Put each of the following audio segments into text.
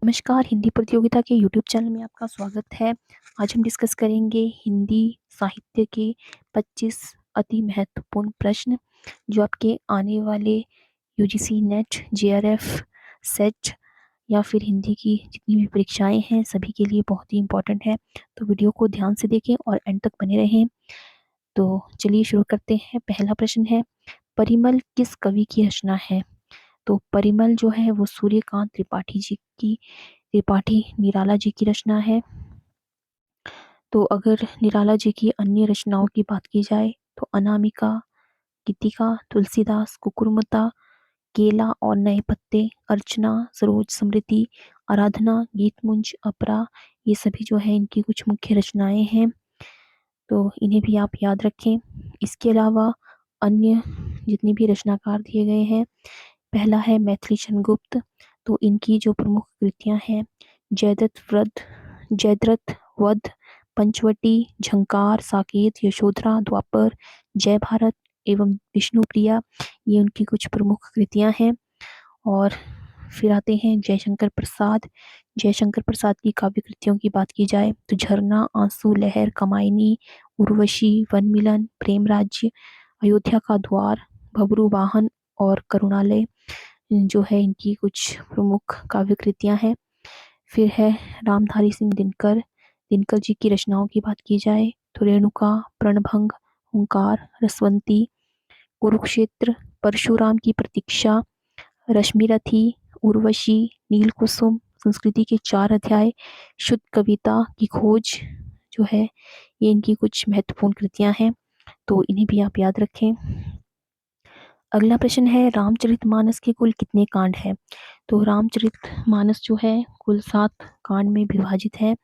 नमस्कार, हिंदी प्रतियोगिता के यूट्यूब चैनल में आपका स्वागत है। आज हम डिस्कस करेंगे हिंदी साहित्य के 25 अति महत्वपूर्ण प्रश्न, जो आपके आने वाले यूजीसी नेट, जेआरएफ, सेट या फिर हिंदी की जितनी भी परीक्षाएं हैं, सभी के लिए बहुत ही इम्पोर्टेंट है। तो वीडियो को ध्यान से देखें और एंड तक बने रहें। तो चलिए शुरू करते हैं। पहला प्रश्न है, परिमल किस कवि की रचना है? तो परिमल जो है वो सूर्यकांत त्रिपाठी निराला जी की रचना है। तो अगर निराला जी की अन्य रचनाओं की बात की जाए तो अनामिका, गीतिका, तुलसीदास, कुकुरमुत्ता, केला और नए पत्ते, अर्चना, सरोज समृद्धि, आराधना, गीतमुंज, अपरा, ये सभी जो है इनकी कुछ मुख्य रचनाएं हैं। तो इन्हें भी आप याद रखें। इसके अलावा अन्य जितने भी रचनाकार दिए गए हैं, पहला है मैथिली चंद्रगुप्त। तो इनकी जो प्रमुख कृतियां हैं, जयद्रथ वध, पंचवटी, झंकार, साकेत, यशोधरा, द्वापर, जय भारत एवं विष्णुप्रिया, ये उनकी कुछ प्रमुख कृतियां हैं। और फिर आते हैं जयशंकर प्रसाद। जयशंकर प्रसाद की काव्य कृतियों की बात की जाए तो झरना, आंसू, लहर, कमायनी, उर्वशी, वन मिलन, प्रेम राज्य, अयोध्या का द्वार, भबरू वाहन और करुणालय जो है इनकी कुछ प्रमुख काव्य कृतियां हैं। फिर है रामधारी सिंह दिनकर। दिनकर जी की रचनाओं की बात की जाए तो रेणुका, प्रणभंग, हुंकार, रसवंती, कुरुक्षेत्र, परशुराम की प्रतीक्षा, रश्मिरथी, उर्वशी, नीलकुसुम, संस्कृति के 4 अध्याय, शुद्ध कविता की खोज जो है ये इनकी कुछ महत्वपूर्ण कृतियां हैं। तो इन्हें भी आप याद रखें। अगला प्रश्न है, रामचरितमानस के कुल कितने कांड हैं? तो रामचरितमानस जो है कुल 7 कांड में विभाजित है।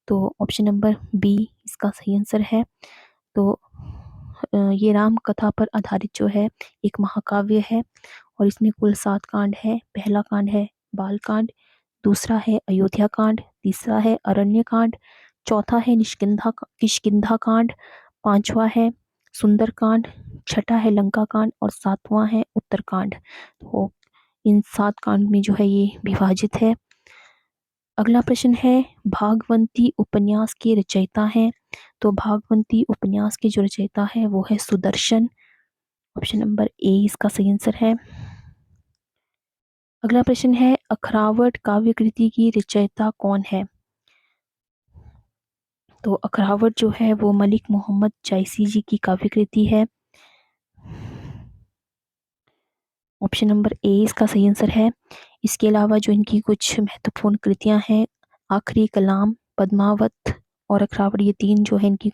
तो ऑप्शन नंबर बी इसका सही आंसर है। तो ये राम कथा पर आधारित जो है एक महाकाव्य है और इसमें कुल 7 कांड है। पहला कांड है बालकांड, दूसरा है अयोध्या कांड, तीसरा है अरण्य कांड, चौथा है किष्किंधा कांड, पांचवा है सुंदर कांड, छठा है लंका कांड और सातवां है उत्तरकांड। तो इन 7 कांड में जो है ये विभाजित है। अगला प्रश्न है, भागवंती उपन्यास के रचयिता हैं? तो भागवंती उपन्यास के जो रचयिता है वो है सुदर्शन। ऑप्शन नंबर ए इसका सही आंसर है। अगला प्रश्न है, अखरावट काव्य कृति की रचयिता कौन है? तो अखरावट जो है वो मलिक मोहम्मद जायसी जी की काव्य कृति है। ऑप्शन नंबर ए इसका सही आंसर है। इसके अलावा जो इनकी कुछ महत्वपूर्ण कृतियां हैं, आखिरी कलाम, पद्मावत और अखरावट, ये 3 जो है इनकी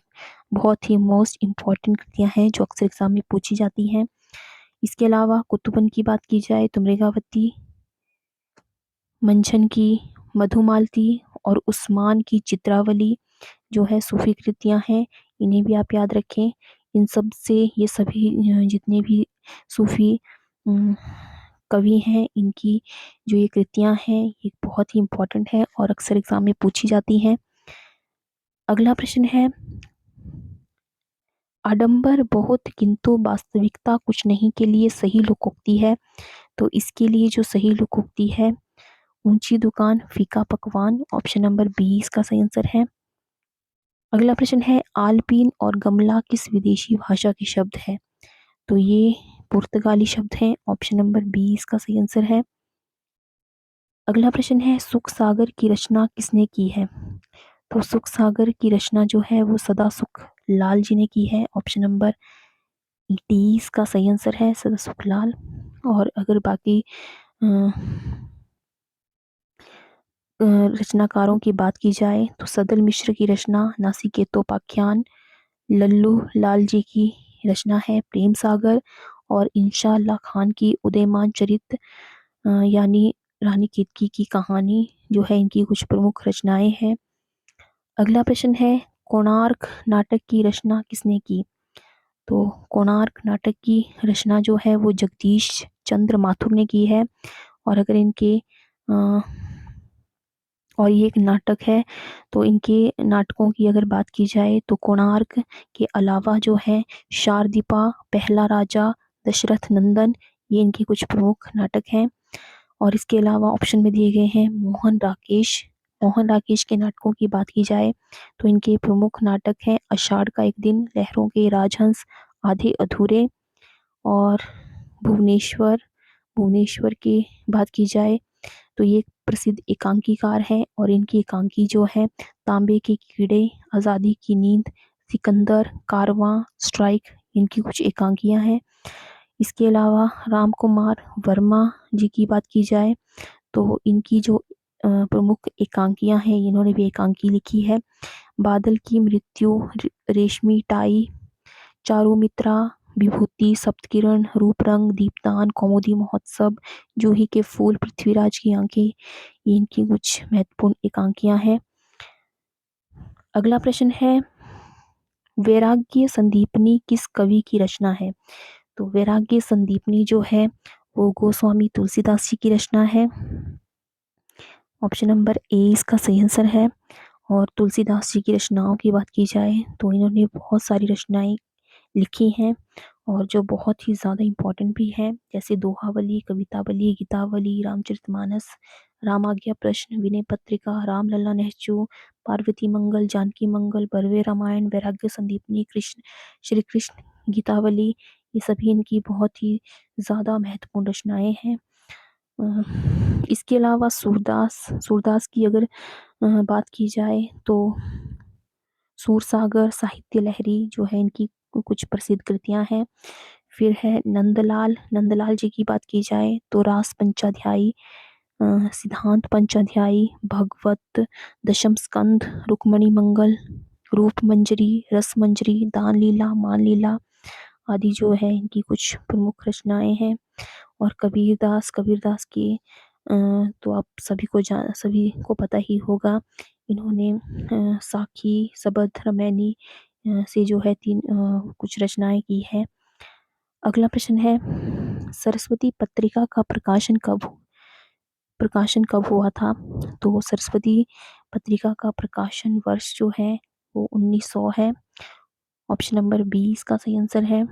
बहुत ही मोस्ट इम्पॉर्टेंट कृतियां हैं जो अक्सर एग्जाम में पूछी जाती हैं। इसके अलावा कुतुबन की बात की जाए तो मृगावती, मंझन की मधुमालती और उस्मान की चित्रावली जो है सूफी कृतियां हैं। इन्हें भी आप याद रखें। इन सब से ये सभी जितने भी सूफी कवि हैं, इनकी जो ये कृतियां हैं ये बहुत ही इम्पोर्टेंट है और अक्सर एग्जाम में पूछी जाती हैं। अगला प्रश्न है, आडंबर बहुत किंतु वास्तविकता कुछ नहीं के लिए सही लोकोक्ति है? तो इसके लिए जो सही लोकोक्ति है, ऊंची दुकान, फीका पकवान। ऑप्शन नंबर बी इसका सही आंसर है। अगला प्रश्न है, आलपीन और गमला किस विदेशी भाषा के शब्द है? तो ये पुर्तगाली शब्द हैं। ऑप्शन नंबर बी इसका सही आंसर है। अगला प्रश्न है, सुख सागर की रचना किसने की है? तो सुख सागर की रचना जो है वो सदा सुख लाल जी ने की है। ऑप्शन नंबर डी इसका सही आंसर है, सदा सुख लाल। और अगर बाकी रचनाकारों की बात की जाए तो सदल मिश्र की रचना नासिकेतोपाख्यान, लल्लू लाल जी की रचना है प्रेम सागर और इंशाअल्लाह खान की उदयमान चरित यानी रानी केतकी की कहानी जो है इनकी कुछ प्रमुख रचनाएं हैं। अगला प्रश्न है, कोणार्क नाटक की रचना किसने की? तो कोणार्क नाटक की रचना जो है वो जगदीश चंद्र माथुर ने की है। और अगर इनके और ये एक नाटक है, तो इनके नाटकों की अगर बात की जाए तो कोणार्क के अलावा जो है शारदीपा, पहला राजा, दशरथ नंदन, ये इनके कुछ प्रमुख नाटक हैं। और इसके अलावा ऑप्शन में दिए गए हैं मोहन राकेश के नाटकों की बात की जाए तो इनके प्रमुख नाटक हैं आषाढ़ का एक दिन, लहरों के राजहंस, आधे अधूरे, और भुवनेश्वर भुवनेश्वर की बात की जाए तो ये प्रसिद्ध एकांकीकार हैं और इनकी एकांकी जो है तांबे के कीड़े, आज़ादी की नींद, सिकंदर, कारवां, स्ट्राइक, इनकी कुछ एकांकियां हैं। इसके अलावा राम कुमार वर्मा जी की बात की जाए तो इनकी जो प्रमुख एकांकियां हैं, इन्होंने भी एकांकी लिखी है। बादल की मृत्यु, रेशमी टाई, चारुमित्रा, विभूति, सप्तकिरण, रूपरंग, दीपदान, कौमुदी महोत्सव, जूही के फूल, पृथ्वीराज की आंखें, ये इनकी कुछ महत्वपूर्ण एकांकियां हैं। अगला प्रश्न है वैराग्य संदीपनी किस कवि की रचना है? तो वैराग्य संदीपनी जो है वो गोस्वामी तुलसीदास जी की रचना है। ऑप्शन नंबर ए इसका सही आंसर है। और तुलसीदास जी की रचनाओं की बात की जाए तो इन्होंने बहुत सारी रचनाएं लिखी हैं और जो बहुत ही ज़्यादा इम्पोर्टेंट भी है, जैसे दोहावली, कवितावली, गीतावली, रामचरितमानस, रामाज्ञा प्रश्न, विनय पत्रिका, रामलला नहचू, पार्वती मंगल, जानकी मंगल, बरवे रामायण, वैराग्य संदीपनी, कृष्ण श्री कृष्ण गीतावली, ये सभी इनकी बहुत ही ज़्यादा महत्वपूर्ण रचनाएं हैं। इसके अलावा सूरदास सूरदास की अगर बात की जाए तो सूरसागर, साहित्य लहरी जो है इनकी कुछ प्रसिद्ध कृतियां हैं। फिर है नंदलाल, नंदलाल जी की बात की जाए तो रास पंचाध्यायी, सिद्धांत पंचाध्यायी, भगवत दशम स्कंद, रुक्मणी मंगल, रूप मंजरी, रस मंजरी, दान लीला, मान लीला आदि जो है इनकी कुछ प्रमुख रचनाएं हैं। और कबीरदास की तो आप सभी को पता ही होगा। इन्होंने साखी, सबद, रमैनी से जो है तीन कुछ रचनाएं की है। अगला प्रश्न है सरस्वती पत्रिका का प्रकाशन कब हुआ था? तो सरस्वती पत्रिका का प्रकाशन वर्ष जो है वो 1900 है। ऑप्शन नंबर बी इसका सही आंसर है।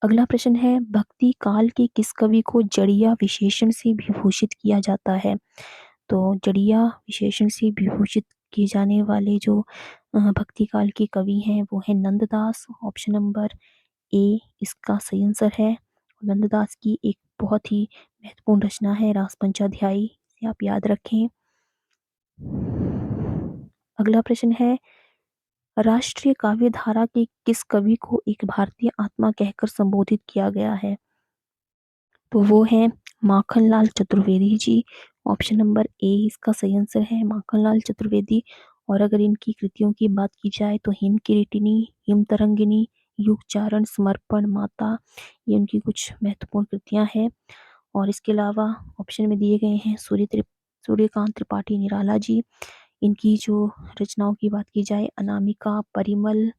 अगला प्रश्न है भक्ति काल के किस कवि को जड़िया विशेषण से विभूषित किया जाता है? तो जड़िया विशेषण से विभूषित किए जाने वाले जो भक्ति काल के कवि हैं वो है नंददास। ऑप्शन नंबर ए इसका सही आंसर है। नंददास की एक बहुत ही महत्वपूर्ण रचना है रास पंचाध्यायी, इसे आप याद रखें। अगला प्रश्न है राष्ट्रीय काव्य धारा के किस कवि को एक भारतीय आत्मा कहकर संबोधित किया गया है? तो वो है Makhanlal Chaturvedi ji. Option number A इसका सही आंसर है, माखनलाल चतुर्वेदी। और अगर इनकी कृतियों की बात की जाए तो हिम किरीटिनी, हिम तरंगिनी, युगचारण, समर्पण, माता, ये उनकी कुछ महत्वपूर्ण कृतियां हैं। और इसके अलावा ऑप्शन में दिए गए हैं सूर्यकांत त्रिपाठी निराला जी, इनकी जो रचनाओं की बात की जाए अनामिका, परिमल,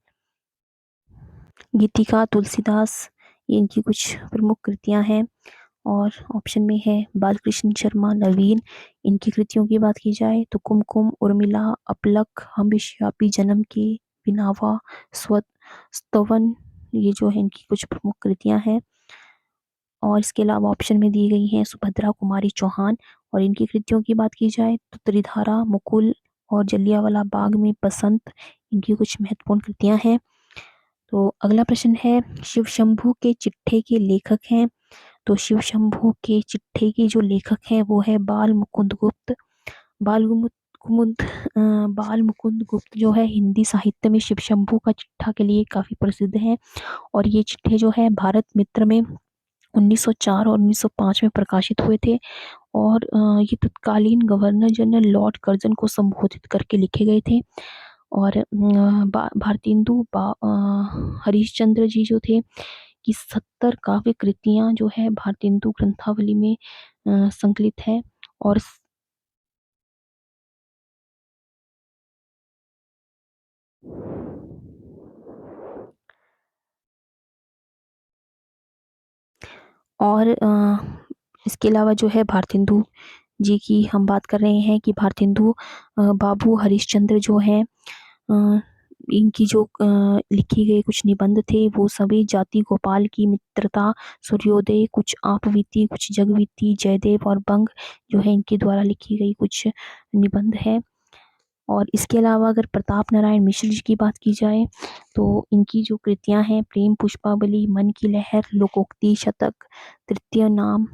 गीतिका, तुलसीदास, ये इनकी कुछ प्रमुख कृतियां हैं। और ऑप्शन में है बालकृष्ण शर्मा नवीन, इनकी कृतियों की बात की जाए तो कुमकुम, उर्मिला, अपलक, हम विश्वव्यापी, जन्म के, बिनावा, स्तवन, ये जो है इनकी कुछ प्रमुख कृतियां हैं। और इसके अलावा ऑप्शन में दी गई हैं सुभद्रा कुमारी चौहान, और इनकी कृतियों की बात की जाए तो त्रिधारा, मुकुल और जलियांवाला बाग में बसंत, इनकी कुछ महत्वपूर्ण कृतियां हैं। तो अगला प्रश्न है शिव शंभू के चिट्ठे के लेखक हैं? तो शिव शंभू के चिट्ठे के जो लेखक हैं वो है बाल मुकुंद गुप्त। बाल गुमुत- कुमुद बाल मुकुंद गुप्त जो है हिंदी साहित्य में शिव शंभू का चिट्ठा के लिए काफी प्रसिद्ध है। और ये चिट्ठे जो है भारत मित्र में 1904 और 1905 में प्रकाशित हुए थे। और ये तत्कालीन गवर्नर जनरल लॉर्ड कर्जन को संबोधित करके लिखे गए थे। और भारतेंदु हरीशचंद्र जी जो थे की 70 काव्य कृतियां जो है भारतेंदु ग्रंथावली में संकलित है। और और इसके अलावा जो है भारतेंदु जी की हम बात कर रहे हैं कि भारतेंदु बाबू हरिश्चंद्र जो है इनकी जो लिखी गई कुछ निबंध थे वो सभी जाति गोपाल की मित्रता, सूर्योदय, कुछ आपबीती, कुछ जगबीती, जयदेव और बंग जो है इनके द्वारा लिखी गई कुछ निबंध है। और इसके अलावा अगर प्रताप नारायण मिश्र जी की बात की जाए तो इनकी जो कृतियां हैं प्रेम पुष्पावली, मन की लहर, लोकोक्ति शतक, तृतीय नाम,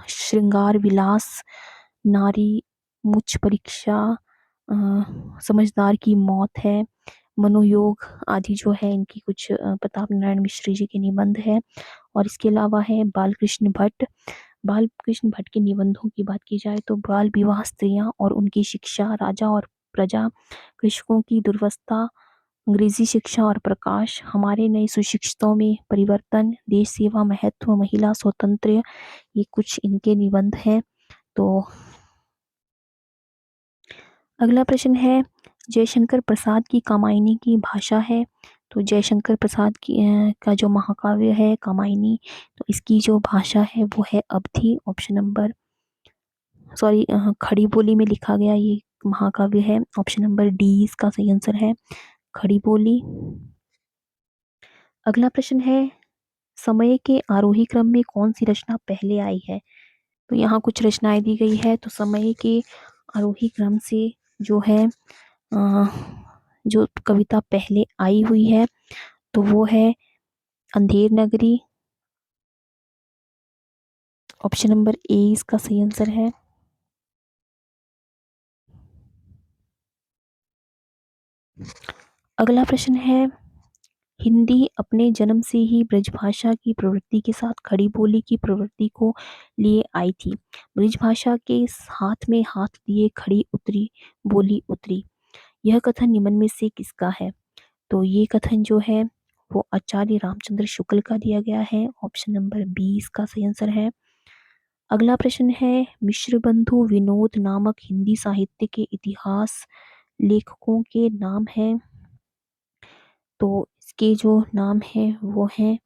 श्रृंगार विलास, नारी मुझ परीक्षा, समझदार की मौत है, मनोयोग आदि जो है इनकी कुछ प्रताप नारायण मिश्र जी के निबंध है। और इसके अलावा है बालकृष्ण भट्ट। बालकृष्ण भट्ट के निबंधों की बात की जाए तो बाल विवाह, स्त्रियां और उनकी शिक्षा, राजा और प्रजा, कृषकों की दुर्वस्था, अंग्रेजी शिक्षा और प्रकाश, हमारे नए सुशिक्षितों में परिवर्तन, देश सेवा महत्व, महिला स्वातंत्र्य, ये कुछ इनके निबंध हैं। तो अगला प्रश्न है जयशंकर प्रसाद की कामायनी की भाषा है। तो जयशंकर प्रसाद की का जो महाकाव्य है कामायनी, तो इसकी जो भाषा है वो है अवधी। ऑप्शन नंबर सॉरी खड़ी बोली में लिखा गया ये महाकाव्य है। ऑप्शन नंबर डी इसका सही आंसर है, खड़ी बोली। अगला प्रश्न है समय के आरोही क्रम में कौन सी रचना पहले आई है। तो यहाँ कुछ रचनाएं दी गई है। तो समय के आरोही क्रम से जो है जो कविता पहले आई हुई है तो वो है Andher Nagari. Option number A इसका सही आंसर है। अगला प्रश्न है हिंदी अपने जन्म से ही ब्रजभाषा की प्रवृत्ति के साथ खड़ी बोली की प्रवृत्ति को लिए आई थी। ब्रजभाषा के हाथ में हाथ दिए खड़ी उतरी, बोली उतरी। यह कथन निम्न में से किसका है। तो ये कथन जो है वो आचार्य रामचंद्र शुक्ल का दिया गया है। ऑप्शन नंबर बी इसका सही आंसर है। अगला प्रश्न है मिश्र बंधु विनोद नामक हिंदी साहित्य के इतिहास लेखकों के नाम हैं। तो इसके जो नाम है वो हैं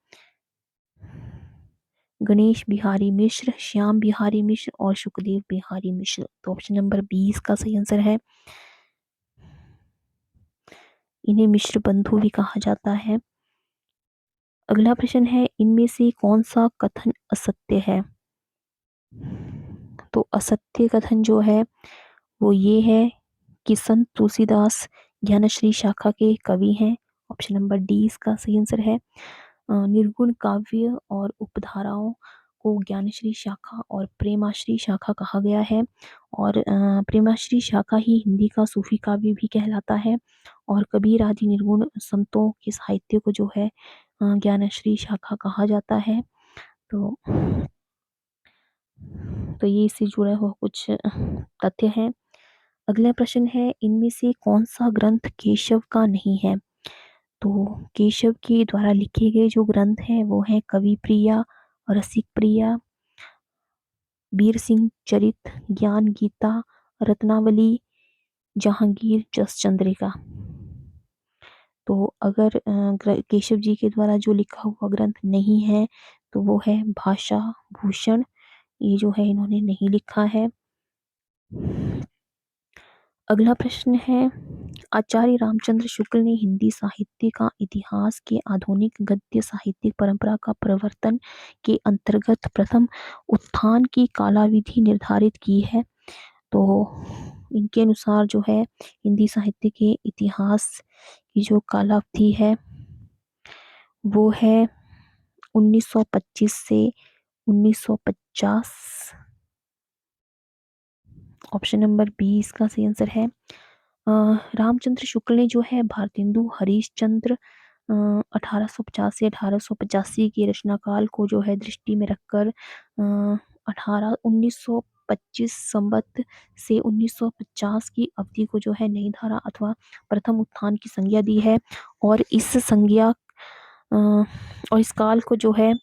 गणेश बिहारी मिश्र, श्याम बिहारी मिश्र और सुखदेव बिहारी मिश्र। तो ऑप्शन नंबर बी इसका सही आंसर है। इन्हें मिश्र बंधु भी कहा जाता है। अगला प्रश्न है इनमें से कौन सा कथन असत्य है। तो असत्य कथन जो है वो ये है कि संत तुलसीदास ज्ञानश्री शाखा के कवि हैं। ऑप्शन नंबर डी इसका सही आंसर है। निर्गुण काव्य और उपधाराओं को ज्ञानश्री शाखा और प्रेमाश्री शाखा कहा गया है। और प्रेमाश्री शाखा ही हिंदी का सूफी काव्य भी कहलाता है। और कबीर आदि निर्गुण संतों के साहित्य को जो है ज्ञानश्री शाखा कहा जाता है। तो ये इससे जुड़ा हुआ कुछ तथ्य है। अगला प्रश्न है इनमें से कौन सा ग्रंथ केशव का नहीं है। तो केशव के द्वारा लिखे गए जो ग्रंथ हैं वो हैं कवि प्रिया, रसिक प्रिया, वीर सिंह चरित, ज्ञान गीता, रत्नावली, जहांगीर जस चंद्रिका। तो अगर केशव जी के द्वारा जो लिखा हुआ ग्रंथ नहीं है तो वो है भाषा भूषण। ये जो है इन्होंने नहीं लिखा है। अगला प्रश्न है आचार्य रामचंद्र शुक्ल ने हिंदी साहित्य का इतिहास के आधुनिक गद्य साहित्यिक परंपरा का प्रवर्तन के अंतर्गत प्रथम उत्थान की कालाविधि निर्धारित की है। तो इनके अनुसार जो है हिंदी साहित्य के इतिहास की जो कालावधि है वो है 1925 से 1950। ऑप्शन नंबर बी इसका सही आंसर है। रामचंद्र शुक्ल ने जो है भारतेंदु हरिश्चंद्र 1850 से 1885 की रचना काल को जो है दृष्टि में रखकर 1925 संबत से 1950 की अवधि को जो है नई धारा अथवा प्रथम उत्थान की संज्ञा दी है। और इस संज्ञा और इस काल को जो है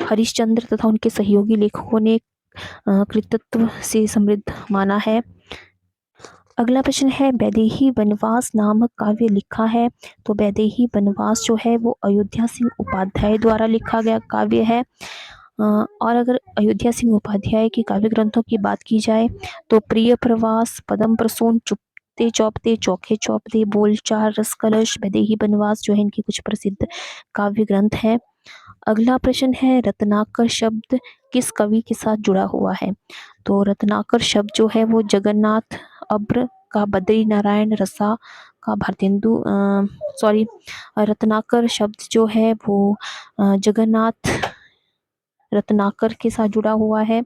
हरिश्चंद्र तथा उनके सहयोगी लेखकों ने कृतित्व से समृद्ध माना है। अगला प्रश्न है वैदेही वनवास नामक काव्य लिखा है। तो वैदेही वनवास जो है वो अयोध्या सिंह उपाध्याय द्वारा लिखा गया काव्य है। और अगर अयोध्या सिंह उपाध्याय के काव्य ग्रंथों की बात की जाए तो प्रिय प्रवास, पदम प्रसून, चुपते चौपते, चौखे चौपते, बोलचाल, रस कलश, वैदेही बनवास जो है इनके कुछ प्रसिद्ध काव्य ग्रंथ हैं। अगला प्रश्न है रत्नाकर शब्द किस कवि के साथ जुड़ा हुआ है? तो रत्नाकर शब्द जो है वो जगन्नाथ अब्र का बद्री नारायण रसा का भारतेंदु सॉरी रत्नाकर शब्द जो है वो जगन्नाथ रत्नाकर के साथ जुड़ा हुआ है।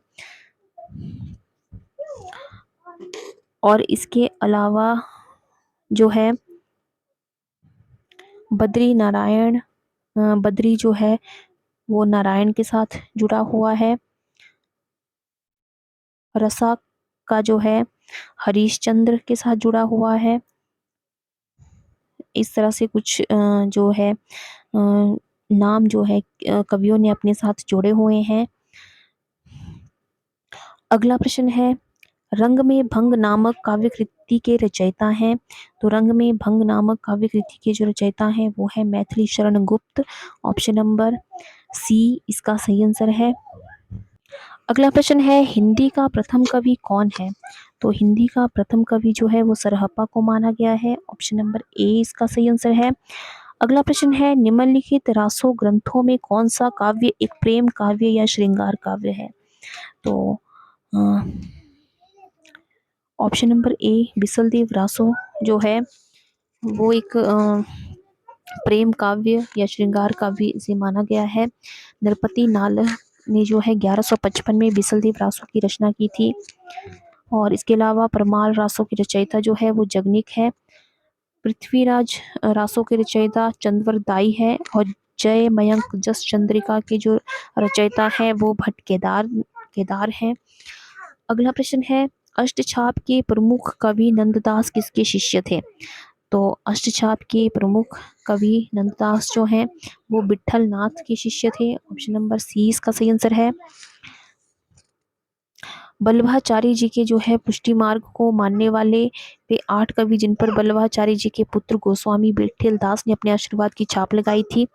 और इसके अलावा जो है बद्री नारायण बद्री जो है वो नारायण के साथ जुड़ा हुआ है। रसा का जो है हरीशचंद्र के साथ जुड़ा हुआ है। इस तरह से कुछ जो है नाम जो है कवियों ने अपने साथ जोड़े हुए हैं। अगला प्रश्न है रंग में भंग नामक काव्य कृति के रचयिता हैं। तो रंग में भंग नामक काव्य कृति के जो रचयिता हैं वो है Maithili Sharan Gupt. Option number C इसका सही आंसर है। अगला प्रश्न है हिंदी का प्रथम कवि कौन है? तो हिंदी का प्रथम कवि जो है वो सरहप्पा को माना गया है। ऑप्शन नंबर ए इसका सही आंसर है। अगला प्रश्न है निम्नलिखित रासो ग्रंथों में कौन सा काव्य एक प्रेम काव्य या श्रृंगार काव्य है? तो option number A Bisaldev Raso जो है वो एक प्रेम काव्य या श्रृंगार काव्य से माना गया है। नरपति नाल ने जो है 1155 में बिसलदेव रासो की रचना की थी। और इसके अलावा परमाल रासो की रचयिता जो है वो जगनिक है। पृथ्वीराज रासो के रचयिता चंद्रवर दाई है। और जय मयंक जस चंद्रिका के जो रचयिता है वो भट्ट केदार है। अगला प्रश्न है अष्टछाप के प्रमुख कवि नंददास किसके शिष्य थे? तो अष्टछाप के प्रमुख कवि नंददास जो हैं वो विठल नाथ के शिष्य थे। ऑप्शन नंबर सी इसका सही आंसर है। बल्लभाचार्य जी के जो है पुष्टि मार्ग को मानने वाले वे 8 कवि जिन पर बल्लभाचार्य जी के पुत्र गोस्वामी विठल दास ने अपने आशीर्वाद की छाप लगाई थी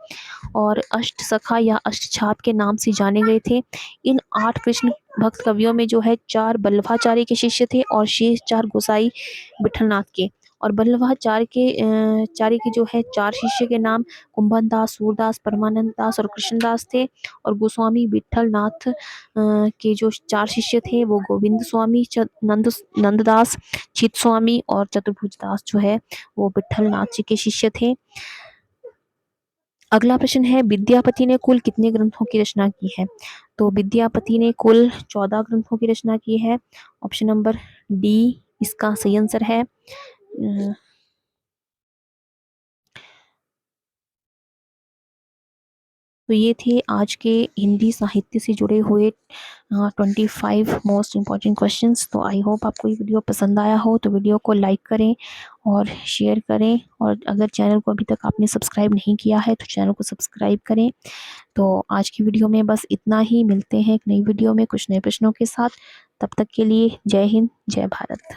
और अष्ट सखा या अष्टछाप के नाम से जाने गए थे। इन 8 कृष्ण भक्त कवियों में जो है 4 बल्लभाचार्य के शिष्य थे और शेष 4 गोसाई विठलनाथ के। और चार्य के जो है 4 शिष्य के नाम कुंभन दास, सूरदास, परमानंद दास और कृष्णदास थे। और गोस्वामी विठल नाथ के जो 4 शिष्य थे वो गोविंद स्वामी, नंददास, चित स्वामी और चतुर्भुज दास जो है वो विठल नाथ जी के शिष्य थे। अगला प्रश्न है विद्यापति ने कुल कितने ग्रंथों की रचना की है? तो विद्यापति ने कुल 14 ग्रंथों की रचना की है। ऑप्शन नंबर डी इसका सही आंसर है। तो ये थे आज के हिंदी साहित्य से जुड़े हुए 25 मोस्ट इम्पॉर्टेंट क्वेश्चंस। तो आई होप आपको ये वीडियो पसंद आया हो। तो वीडियो को लाइक करें और शेयर करें और अगर चैनल को अभी तक आपने सब्सक्राइब नहीं किया है तो चैनल को सब्सक्राइब करें। तो आज की वीडियो में बस इतना ही। मिलते हैं एक नई वीडियो में कुछ नए प्रश्नों के साथ। तब तक के लिए जय हिंद, जय भारत।